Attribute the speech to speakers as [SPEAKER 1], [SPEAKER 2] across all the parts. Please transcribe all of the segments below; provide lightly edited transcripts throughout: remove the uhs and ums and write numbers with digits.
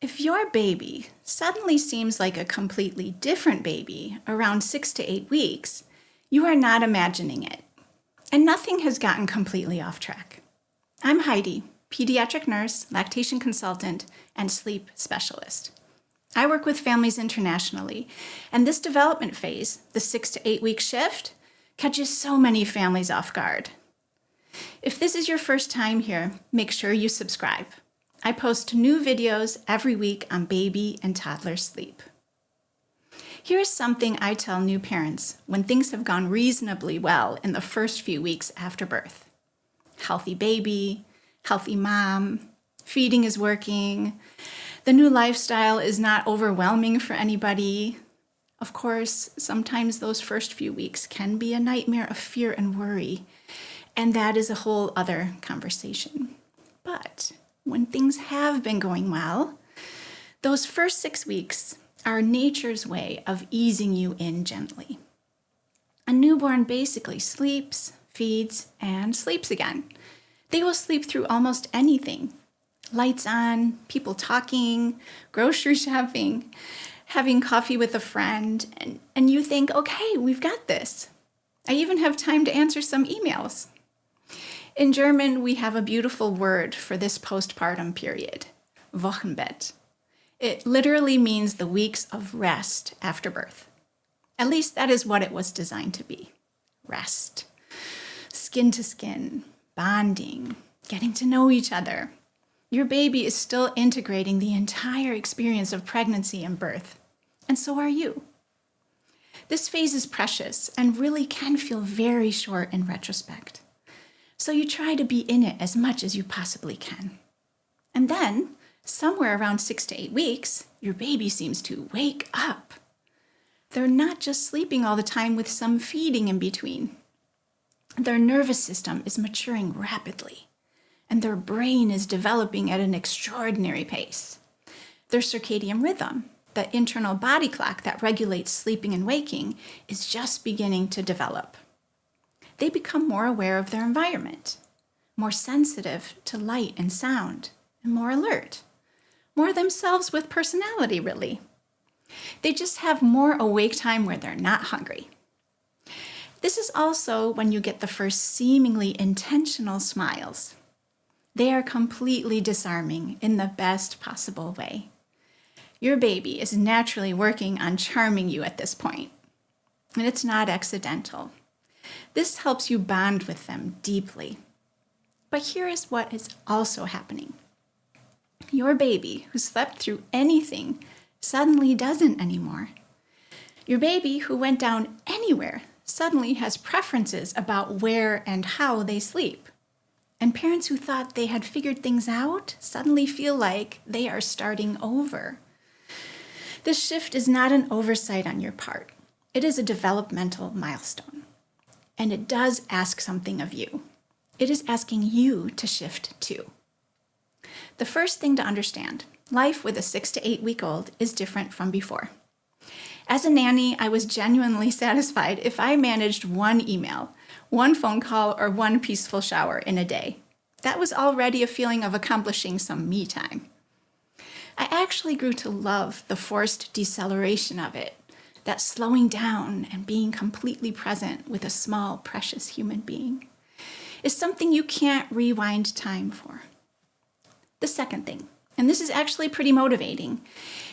[SPEAKER 1] If your baby suddenly seems like a completely different baby around 6 to 8 weeks, you are not imagining it. And nothing has gotten completely off track. I'm Heidi, pediatric nurse, lactation consultant, and sleep specialist. I work with families internationally, and this development phase, the 6 to 8 week shift, catches so many families off guard. If this is your first time here, make sure you subscribe. I post new videos every week on baby and toddler sleep. Here's something I tell new parents when things have gone reasonably well in the first few weeks after birth. Healthy baby, healthy mom, feeding is working, the new lifestyle is not overwhelming for anybody. Of course, sometimes those first few weeks can be a nightmare of fear and worry, and that is a whole other conversation. But when things have been going well, those first 6 weeks are nature's way of easing you in gently. A newborn basically sleeps, feeds, and sleeps again. They will sleep through almost anything. Lights on, people talking, grocery shopping, having coffee with a friend, and you think, okay, we've got this. I even have time to answer some emails. In German, we have a beautiful word for this postpartum period, Wochenbett. It literally means the weeks of rest after birth. At least that is what it was designed to be. Rest. Skin to skin, bonding, getting to know each other. Your baby is still integrating the entire experience of pregnancy and birth, and so are you. This phase is precious and really can feel very short in retrospect. So you try to be in it as much as you possibly can. And then, somewhere around 6 to 8 weeks, your baby seems to wake up. They're not just sleeping all the time with some feeding in between. Their nervous system is maturing rapidly, and their brain is developing at an extraordinary pace. Their circadian rhythm, the internal body clock that regulates sleeping and waking, is just beginning to develop. They become more aware of their environment, more sensitive to light and sound, and more alert. More themselves with personality, really. They just have more awake time where they're not hungry. This is also when you get the first seemingly intentional smiles. They are completely disarming in the best possible way. Your baby is naturally working on charming you at this point, and it's not accidental. This helps you bond with them deeply. But here is what is also happening. Your baby, who slept through anything, suddenly doesn't anymore. Your baby, who went down anywhere, suddenly has preferences about where and how they sleep. And parents who thought they had figured things out suddenly feel like they are starting over. This shift is not an oversight on your part. It is a developmental milestone. And it does ask something of you. It is asking you to shift too. The first thing to understand, life with a 6 to 8 week old is different from before. As a nanny, I was genuinely satisfied if I managed one email, one phone call, or one peaceful shower in a day. That was already a feeling of accomplishing some me time. I actually grew to love the forced deceleration of it, that slowing down and being completely present with a small, precious human being is something you can't rewind time for. The second thing, and this is actually pretty motivating,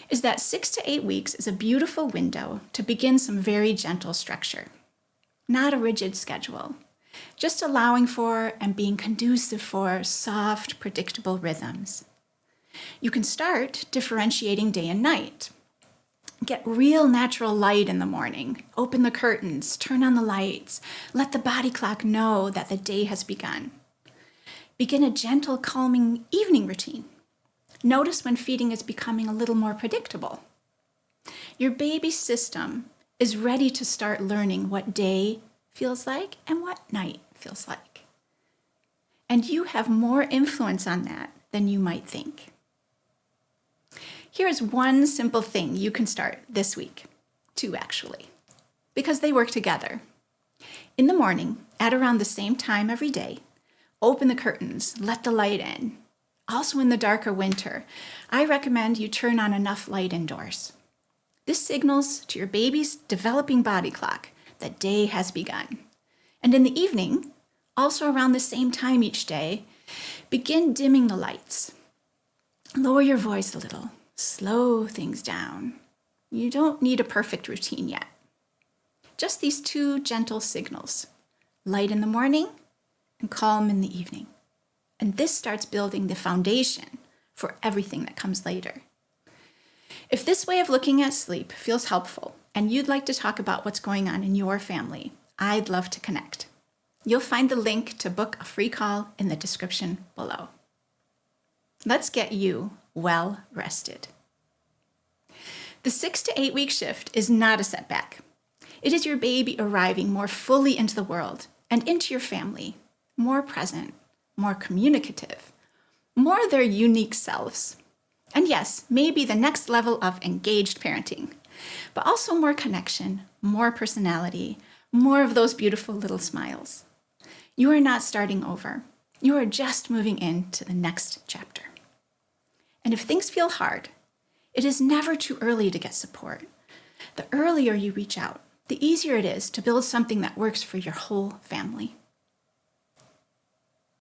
[SPEAKER 1] is that 6 to 8 weeks is a beautiful window to begin some very gentle structure. Not a rigid schedule, just allowing for and being conducive for soft, predictable rhythms. You can start differentiating day and night. Get real natural light in the morning. Open the curtains, turn on the lights. Let the body clock know that the day has begun. Begin a gentle, calming evening routine. Notice when feeding is becoming a little more predictable. Your baby's system is ready to start learning what day feels like and what night feels like. And you have more influence on that than you might think. Here's one simple thing you can start this week. 2 actually, because they work together. In the morning, at around the same time every day, open the curtains, let the light in. Also in the darker winter, I recommend you turn on enough light indoors. This signals to your baby's developing body clock that day has begun. And in the evening, also around the same time each day, begin dimming the lights. Lower your voice a little. Slow things down. You don't need a perfect routine yet. Just these two gentle signals, light in the morning and calm in the evening. And this starts building the foundation for everything that comes later. If this way of looking at sleep feels helpful and you'd like to talk about what's going on in your family, I'd love to connect. You'll find the link to book a free call in the description below. Let's get you well rested. The 6 to 8 week shift is not a setback. It is your baby arriving more fully into the world and into your family, more present, more communicative, more their unique selves. And yes, maybe the next level of engaged parenting, but also more connection, more personality, more of those beautiful little smiles. You are not starting over. You are just moving into the next chapter. And if things feel hard, it is never too early to get support. The earlier you reach out, the easier it is to build something that works for your whole family.